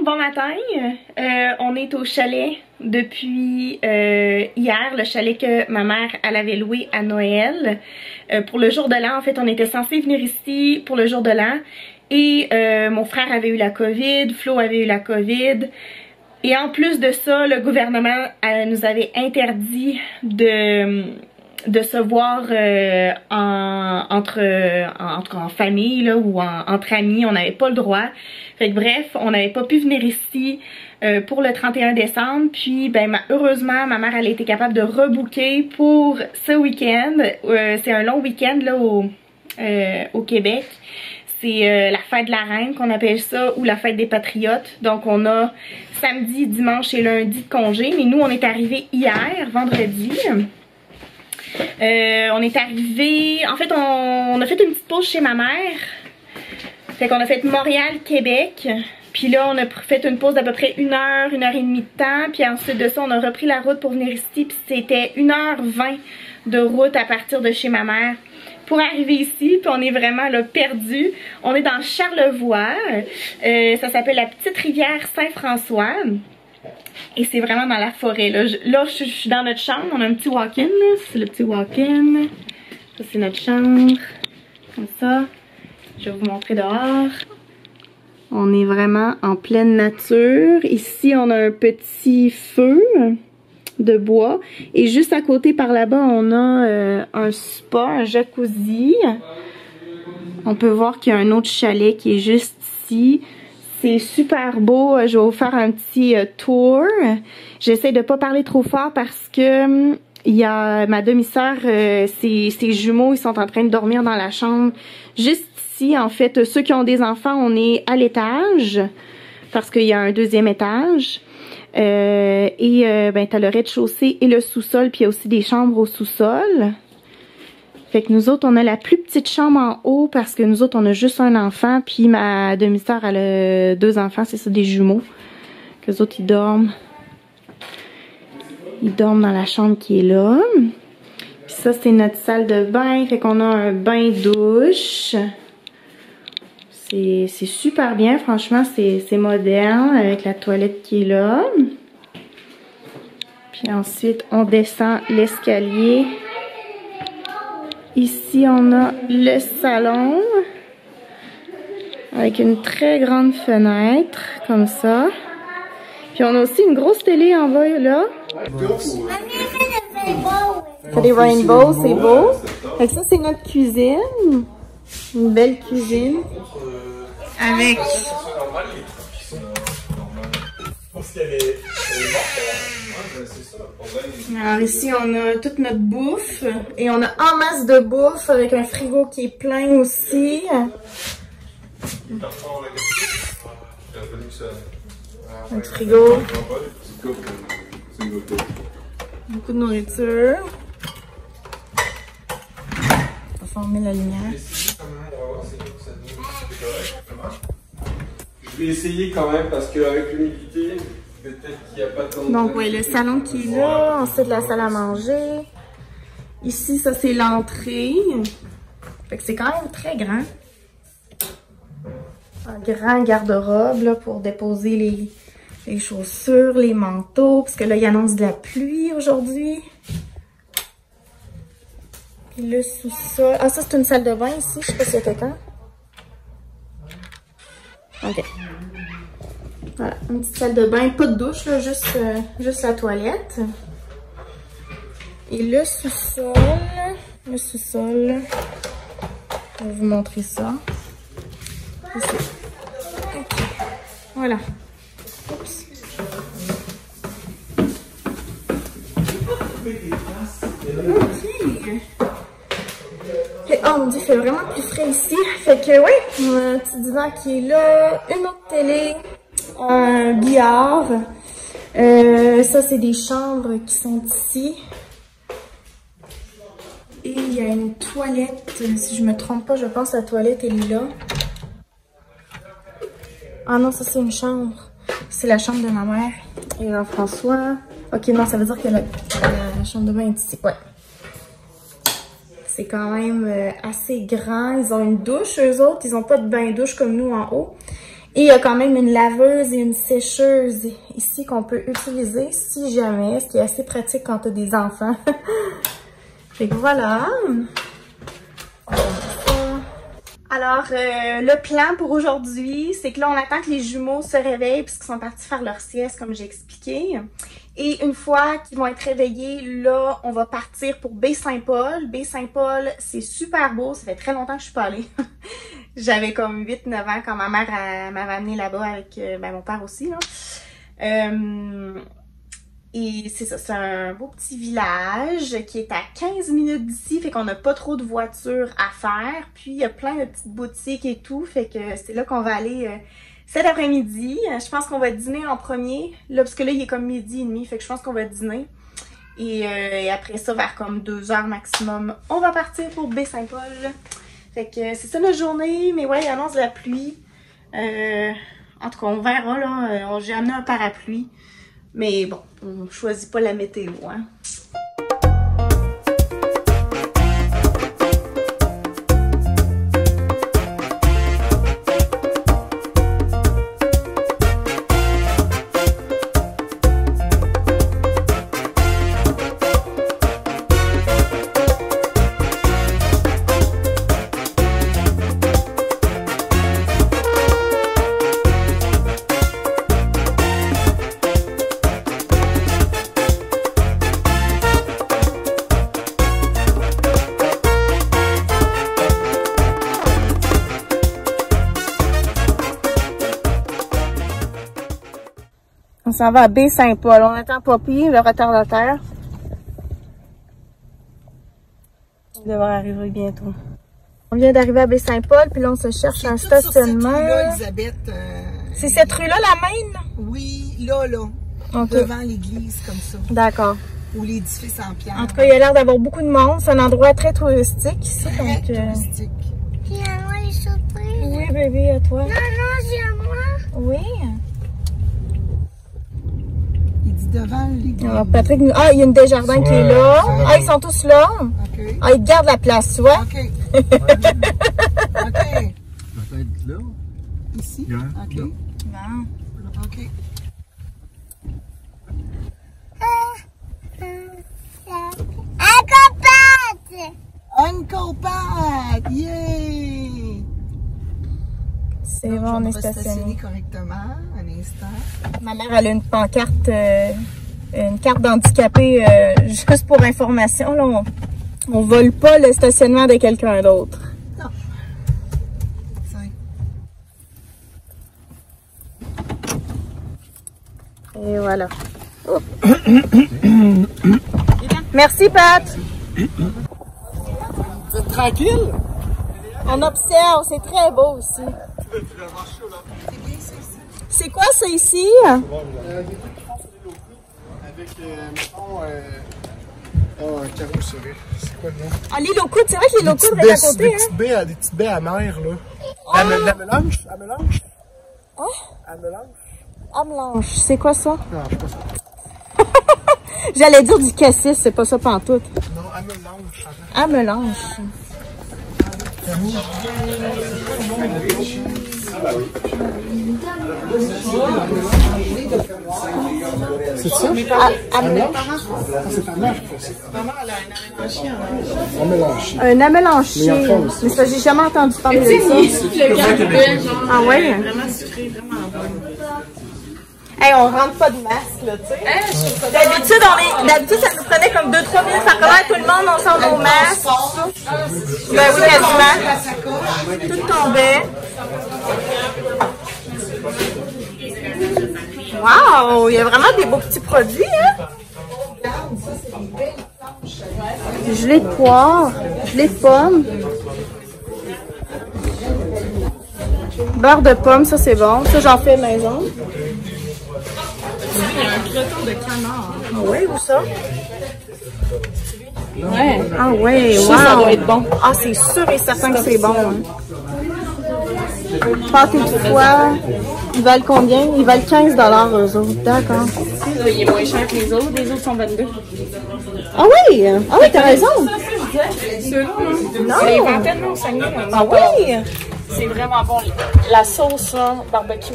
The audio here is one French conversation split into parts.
bon matin. On est au chalet depuis hier, le chalet que ma mère elle avait loué à Noël. Pour le jour de l'an, en fait, on était censé venir ici pour le jour de l'an. Et mon frère avait eu la COVID, Flo avait eu la COVID. Et en plus de ça, le gouvernement nous avait interdit de se voir en famille là, ou entre amis. On n'avait pas le droit. Fait que bref, on n'avait pas pu venir ici pour le 31 décembre. Puis ben heureusement, ma mère elle a été capable de rebooker pour ce week-end. C'est un long week-end là au Québec. C'est la fête de la reine qu'on appelle ça, ou la fête des patriotes. Donc on a samedi, dimanche et lundi de congé. Mais nous on est arrivés hier, vendredi. On est arrivé, en fait on a fait une petite pause chez ma mère. Fait qu'on a fait Montréal-Québec. Puis là on a fait une pause d'à peu près 1 heure, 1 heure et demie de temps. Puis ensuite de ça on a repris la route pour venir ici. Puis c'était 1h20 de route à partir de chez ma mère pour arriver ici. Puis on est vraiment là perdus. On est dans Charlevoix. Ça s'appelle la petite rivière Saint-François. Et c'est vraiment dans la forêt. Là, je suis dans notre chambre. On a un petit walk-in. C'est le petit walk-in. Ça, c'est notre chambre. Comme ça. Je vais vous montrer dehors. On est vraiment en pleine nature. Ici, on a un petit feu de bois. Et juste à côté, par là-bas, on a un spa, un jacuzzi. On peut voir qu'il y a un autre chalet qui est juste ici. C'est super beau. Je vais vous faire un petit tour. J'essaie de pas parler trop fort parce que il y a ma demi-sœur, ses jumeaux, ils sont en train de dormir dans la chambre. Juste ici, en fait, ceux qui ont des enfants, on est à l'étage parce qu'il y a un 2e étage. Ben, t'as le rez-de-chaussée et le sous-sol, puis il y a aussi des chambres au sous-sol. Fait que nous autres, on a la plus petite chambre en haut parce que nous autres, on a juste un enfant. Puis ma demi-sœur, elle a 2 enfants, c'est ça, des jumeaux. Que les autres, ils dorment. Ils dorment dans la chambre qui est là. Puis ça, c'est notre salle de bain. Fait qu'on a un bain-douche. C'est super bien, franchement, c'est moderne avec la toilette qui est là. Puis ensuite, on descend l'escalier. Ici, on a le salon avec une très grande fenêtre, comme ça. Puis on a aussi une grosse télé en bas, là. C'est des rainbows, c'est beau. Fait que ça, c'est notre cuisine. Une belle cuisine. Avec... Alors ici on a toute notre bouffe et on a en masse de bouffe avec un frigo qui est plein aussi. Un frigo. Beaucoup de nourriture. On va mettre la lumière. Je vais essayer quand même parce qu'avec l'humidité, peut-être qu'il n'y a pas tant de... Donc oui, le salon qui est là, ensuite la salle à manger. Ici, ça c'est l'entrée. Fait que c'est quand même très grand. Un grand garde-robe là pour déposer les chaussures, les manteaux, parce que là, il annonce de la pluie aujourd'hui. Puis le sous-sol. Ah, ça c'est une salle de bain ici, je sais pas s'il y a quelqu'un. Ok. Voilà, une petite salle de bain, pas de douche, là, juste la toilette. Et le sous-sol, je vais vous montrer ça. Ici. Okay. Voilà. Oups. Ok. Oh mon dieu, il fait vraiment plus frais ici. Fait que ouais, un petit divan qui est là, une autre télé, un billard. Ça c'est des chambres qui sont ici. Et il y a une toilette, si je me trompe pas, je pense que la toilette elle est là. Ah non, ça c'est une chambre. C'est la chambre de ma mère et Jean-François. Ok, non, ça veut dire que la chambre de bain est ici. Ouais. C'est quand même assez grand. Ils ont une douche, eux autres. Ils n'ont pas de bain-douche comme nous en haut. Et il y a quand même une laveuse et une sécheuse ici qu'on peut utiliser si jamais, ce qui est assez pratique quand tu as des enfants. Fait que voilà. Alors, le plan pour aujourd'hui, c'est que là, on attend que les jumeaux se réveillent puisqu'ils sont partis faire leur sieste, comme j'ai expliqué. Et une fois qu'ils vont être réveillés, là, on va partir pour Baie-Saint-Paul. Baie-Saint-Paul, c'est super beau. Ça fait très longtemps que je suis pas allée. J'avais comme 8-9 ans quand ma mère m'avait amenée là-bas avec mon père aussi, là. Et c'est ça, c'est un beau petit village qui est à 15 minutes d'ici, fait qu'on n'a pas trop de voitures à faire. Puis il y a plein de petites boutiques et tout, fait que c'est là qu'on va aller cet après-midi. Je pense qu'on va dîner en premier, là, parce que là il est comme 12h30, fait que je pense qu'on va dîner. Et après ça, vers comme 2h maximum, on va partir pour Baie-Saint-Paul. Fait que c'est ça notre journée, mais ouais, il annonce la pluie. En tout cas, on verra, là. J'ai amené un parapluie. Mais bon, on choisit pas la météo, hein. On s'en va à Baie-Saint-Paul. On attend Poppy, le retardateur. Il devrait arriver bientôt. On vient d'arriver à Baie-Saint-Paul, puis là, on se cherche un stationnement. Là, Elisabeth, c'est cette rue-là, la main? Oui, là. Okay. Devant l'église, comme ça. D'accord. Ou l'édifice en pierre. En tout cas, il y a l'air d'avoir beaucoup de monde. C'est un endroit très touristique ici. Très donc, touristique. Puis à moi, les surprises. Oui, bébé, à toi. Non, c'est à moi. Oui. Devant l'église. Alors, Patrick, il y a une Desjardins qui est là. Ils sont tous là. Okay. Ils gardent la place, tu vois. OK. OK. Peut-être là. Ici? Yeah. OK. Non. OK. Uncle Pat! Yeah! C'est bon, on est stationné correctement, un instant. Ma mère, elle a une pancarte, une carte d'handicapé, juste pour information. Là, on vole pas le stationnement de quelqu'un d'autre. Non. Et voilà. Oh. Merci, Pat. Vous êtes tranquille? On observe, c'est très beau ici. C'est quoi ça ici? Avec, mettons, un carrosserie. C'est quoi le nom? Ah, l'île aux coudes, c'est vrai que l'île aux coudes est à côté, hein? Des petites baies amères, là. Oh! La mélange? La mélange? Hein? La mélange? Amelanche, c'est quoi ça? Non, je sais pas ça. J'allais dire du cassis, c'est pas ça pantoute. Non, à mélange. Amelanche. C'est ça? C'est ta mère qui fait ça. Maman, elle a un Amélanchier. Un amélanchier. Mais ça, j'ai jamais entendu parler de ça. Ah ouais? vraiment sucré, vraiment bon. Hey, on rentre pas de masque, là, tu sais. D'habitude, ça nous prenait comme 2-3 minutes par connaître tout le monde, on sort nos masques. Ben oui, quasiment. Tout tombait. Wow! Il y a vraiment des beaux petits produits, hein? Gelée de poire, gelée de pomme. Beurre de pomme, ça c'est bon. Ça, j'en fais maison. Il y a un croton de canard. Ah ouais, où ça? Ouais. Ah ouais, wow. Ça doit être bon. Ah, c'est sûr et certain que c'est bon. Hein. Pâte et foie, ils valent combien? Ils valent 15 $, eux autres. D'accord. Il est moins cher que les autres. Les autres sont 22. Ah oui! Ah oui, t'as raison. Ceux-là, non. c'est les vingtaines, non, ça. Ah oui! C'est vraiment bon. La sauce là, barbecue.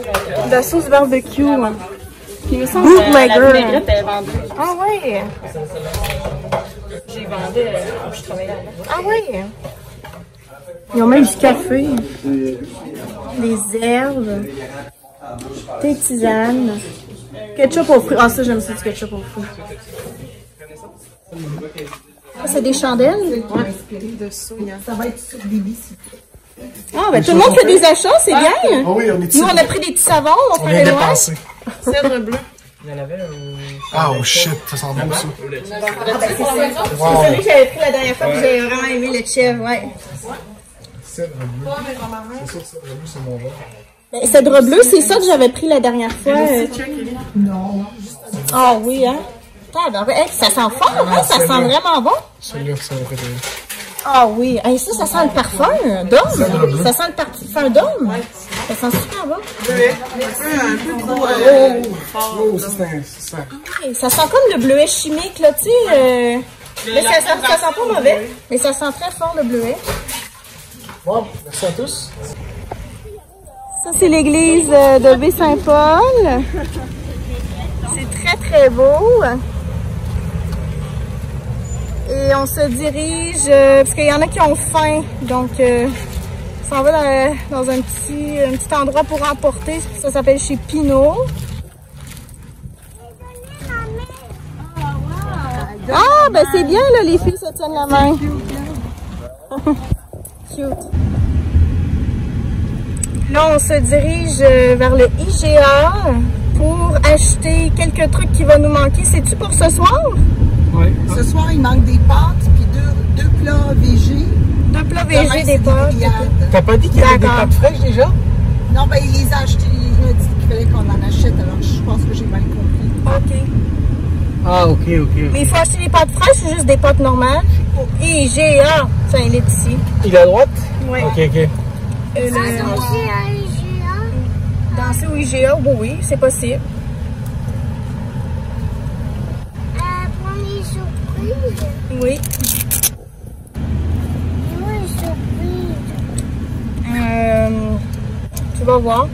La sauce barbecue. Il me semble que la vinaigrette est vendue. Ah ouais. J'ai vendu quand je travaillais là-bas. Ah ouais. Ils ont même du café. Des herbes. Des tisanes. Ketchup aux fruits. Ah ça j'aime ça du ketchup aux fruits. Ah, c'est des chandelles? Inspiré de ça. Ça va être sur BBC. Ah ben tout le monde fait des achats, c'est bien. Ah oui, on est Nous on a pris des petits savons, on vient fait les dépenser. Cèdre bleu. Ah oh shit, ça sent bon ça. C'est celui que j'avais pris la dernière fois que j'avais vraiment aimé le chèvre, ouais. Cèdre bleu. C'est sûr, cèdre bleu, c'est mon genre. Ben, cèdre bleu, c'est ça que j'avais pris la dernière fois. Non. Ah oui, hein. Hey, ça sent fort, hein? Ça sent vraiment bon. Celui-là, c'est mon préféré. Ah oui, hey, ça sent le parfum d'homme. Ça sent le parfum d'homme. Ça sent super bon. Un peu trop. Oh, ça c'est un... Hey, ça sent comme le bleuet chimique, là, tu sais. Mais ça sent pas mauvais, mais ça sent très fort le bleuet. Bon, merci à tous. Ça, c'est l'église de Baie-Saint-Paul. C'est très, très beau. Et on se dirige, parce qu'il y en a qui ont faim, donc on s'en va dans un petit endroit pour emporter. Ça s'appelle chez Pinot. Ah, ben c'est bien, là, les filles se tiennent la main. Cute. Là, on se dirige vers le IGA pour acheter quelques trucs qui vont nous manquer. C'est-tu pour ce soir? Oui. Ce soir, il manque des pâtes puis deux plats végés. Deux plats végés, des pâtes. T'as pas dit qu'il y avait des pâtes fraîches déjà? Non, ben il les a achetés. Il m'a dit qu'il fallait qu'on en achète. Alors, je pense que j'ai mal compris. OK. Ah, ok. Mais il faut acheter des pâtes fraîches ou juste des pâtes normales? IGA, ça, il est ici. Il est à droite? Oui. Ok. Danser au IGA, oui, c'est possible. Pour les surprises. Oui. Moi, une surprise. Tu vas voir.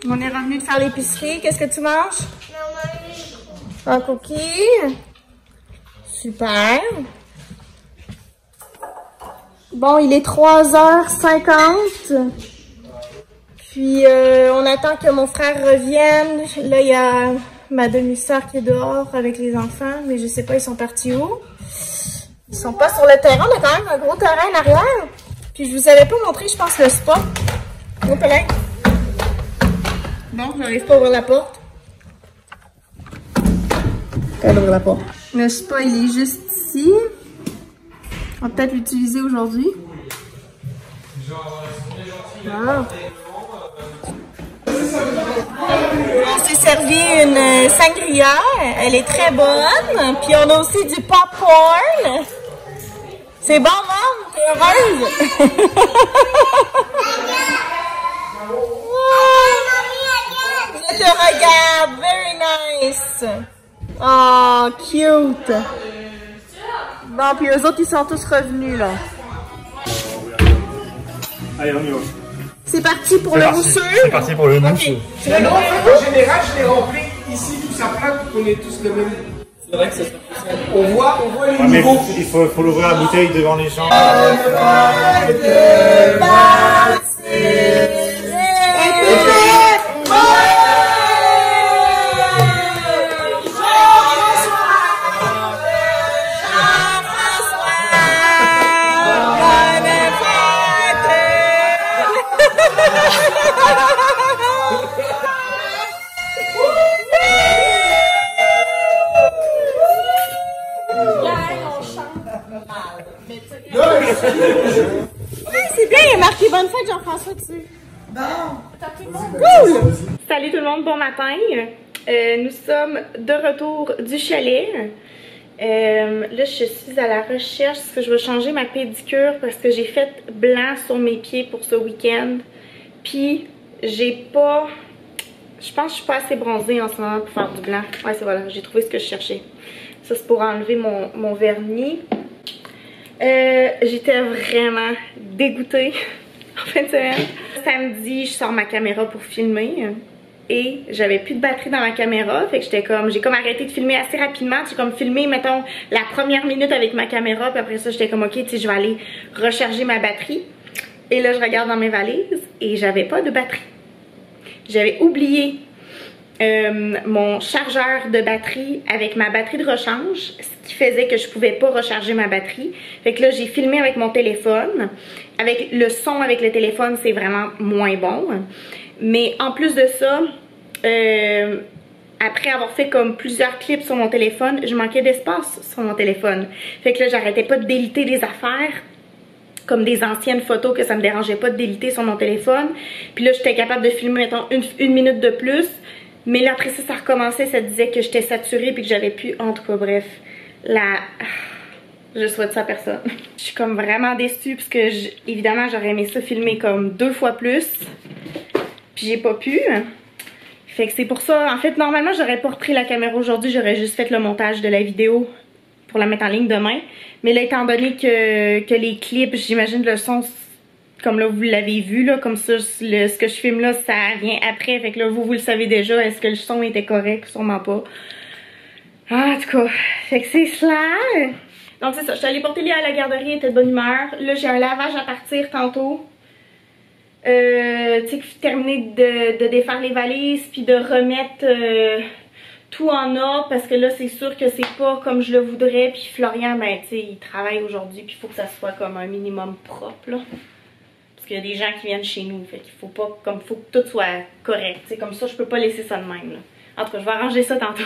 On est revenu de faire l'épicerie. Qu'est-ce que tu manges? Un cookie. Super. Bon, il est 3h50. Puis, on attend que mon frère revienne. Là, il y a ma demi-sœur qui est dehors avec les enfants, mais je sais pas, ils sont partis où. Ils sont pas sur le terrain. On a quand même un gros terrain en arrière. Puis, je vous avais pas montré, je pense, le spa. Oh, Pelin. Bon, j'arrive pas à ouvrir la porte. Elle ouvre la porte. Le spa, il est juste ici. On va peut-être l'utiliser aujourd'hui. Ah. On s'est servi une sangria. Elle est très bonne. Puis on a aussi du popcorn. C'est bon, maman? T'es heureuse? Je te regarde. Very nice. Oh, cute. Bon, puis eux autres, ils sont tous revenus, là. Allez, on y va. C'est parti pour le mousseux. C'est parti pour le mousseux. Tu veux l'ouvrir? En général, je l'ai rempli ici, tout ça plate, on est tous le même. C'est vrai que ça on voit les niveaux. Il faut l'ouvrir la bouteille devant les gens. C'est bien, il est marqué bonne fête Jean-François dessus. Cool! Salut tout le monde, bon matin. Nous sommes de retour du chalet. Là, je suis à la recherche parce que je vais changer ma pédicure parce que j'ai fait blanc sur mes pieds pour ce week-end. Puis, j'ai pas... Je pense que je suis pas assez bronzée en ce moment pour faire du blanc. Ouais, c'est voilà, j'ai trouvé ce que je cherchais. Ça, c'est pour enlever mon vernis. J'étais vraiment dégoûtée en fin de semaine. samedi, je sors ma caméra pour filmer. Et j'avais plus de batterie dans ma caméra, fait que j'ai comme arrêté de filmer assez rapidement. J'ai comme filmé, mettons, la première minute avec ma caméra, puis après ça, j'étais comme, ok, tu sais, je vais aller recharger ma batterie. Et là, je regarde dans mes valises et j'avais pas de batterie. J'avais oublié mon chargeur de batterie avec ma batterie de rechange, ce qui faisait que je pouvais pas recharger ma batterie. Fait que là, j'ai filmé avec mon téléphone. Avec le son avec le téléphone, c'est vraiment moins bon. Mais en plus de ça, après avoir fait comme plusieurs clips sur mon téléphone, je manquais d'espace sur mon téléphone. Fait que là, j'arrêtais pas de déliter des affaires, comme des anciennes photos que ça me dérangeait pas de déliter sur mon téléphone. Puis là, j'étais capable de filmer, mettons, une minute de plus. Mais là, après ça, ça recommençait, ça disait que j'étais saturée puis que j'avais plus... En tout cas, bref, je souhaite ça à personne. Je suis comme vraiment déçue parce que, évidemment, j'aurais aimé ça filmer comme 2 fois plus. Puis j'ai pas pu. Fait que c'est pour ça, en fait, normalement, j'aurais pas repris la caméra aujourd'hui, j'aurais juste fait le montage de la vidéo pour la mettre en ligne demain. Mais là, étant donné que les clips, j'imagine le son, comme là, vous l'avez vu, là, comme ça, ce que je filme là, ça vient après. Fait que là, vous le savez déjà, est-ce que le son était correct? Sûrement pas. Ah, en tout cas, fait que c'est cela. Donc c'est ça, je suis allée porter Léa à la garderie, elle était de bonne humeur. Là, j'ai un lavage à partir tantôt. Tu sais, terminer de défaire les valises, puis de remettre tout en ordre, parce que là, c'est sûr que c'est pas comme je le voudrais. Puis Florian, ben, tu sais, il travaille aujourd'hui, puis il faut que ça soit comme un minimum propre, là. Parce qu'il y a des gens qui viennent chez nous, fait qu'il faut pas, comme, faut que tout soit correct, tu sais, comme ça, je peux pas laisser ça de même, là. En tout cas, je vais arranger ça tantôt.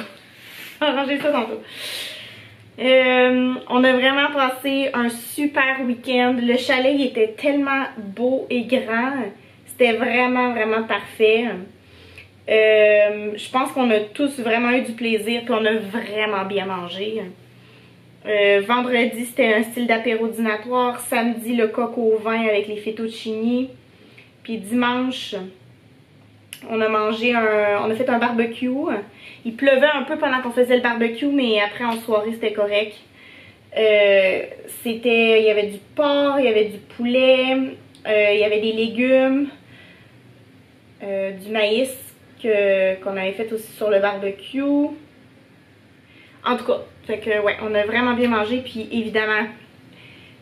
On a vraiment passé un super week-end. Le chalet, il était tellement beau et grand. C'était vraiment, vraiment parfait. Je pense qu'on a tous vraiment eu du plaisir, puis on a vraiment bien mangé. Vendredi, c'était un style d'apéro dînatoire. Samedi, le coq au vin avec les fettuccini. Puis dimanche, on a fait un barbecue. Il pleuvait un peu pendant qu'on faisait le barbecue, mais après en soirée, c'était correct. Il y avait du porc, il y avait du poulet, il y avait des légumes, du maïs qu'on avait fait aussi sur le barbecue. En tout cas, fait que ouais, on a vraiment bien mangé, puis évidemment,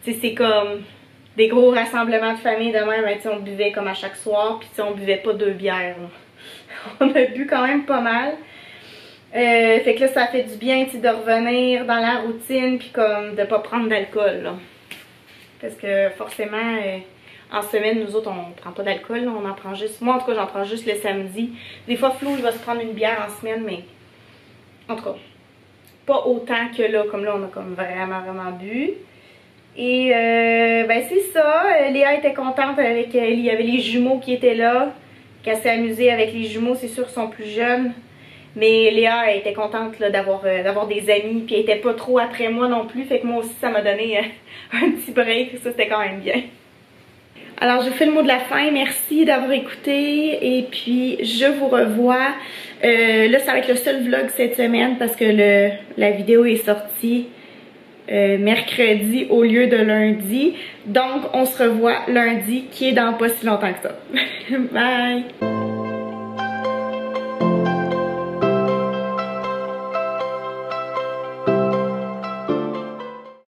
c'est comme des gros rassemblements de famille de même, ben, on buvait comme à chaque soir, puis on buvait pas 2 bières. Là. On a bu quand même pas mal. Fait que là, ça fait du bien de revenir dans la routine, puis comme de pas prendre d'alcool. Parce que forcément, en semaine, nous autres, on prend pas d'alcool, on en prend juste. Moi, en tout cas, j'en prends juste le samedi. Des fois, Flo, il va se prendre une bière en semaine, mais en tout cas, pas autant que là. Comme là, on a comme vraiment, vraiment bu. Et ben c'est ça. Léa était contente avec elle. Il y avait les jumeaux qui étaient là. Qu'elle s'est amusée avec les jumeaux, c'est sûr qu'ils sont plus jeunes. Mais Léa elle était contente d'avoir des amis, puis elle était pas trop après moi non plus, fait que moi aussi ça m'a donné un petit break, ça c'était quand même bien. Alors je vous fais le mot de la fin, merci d'avoir écouté, et puis je vous revois, là ça va être le seul vlog cette semaine parce que la vidéo est sortie mercredi au lieu de lundi, donc on se revoit lundi qui est dans pas si longtemps que ça. Bye!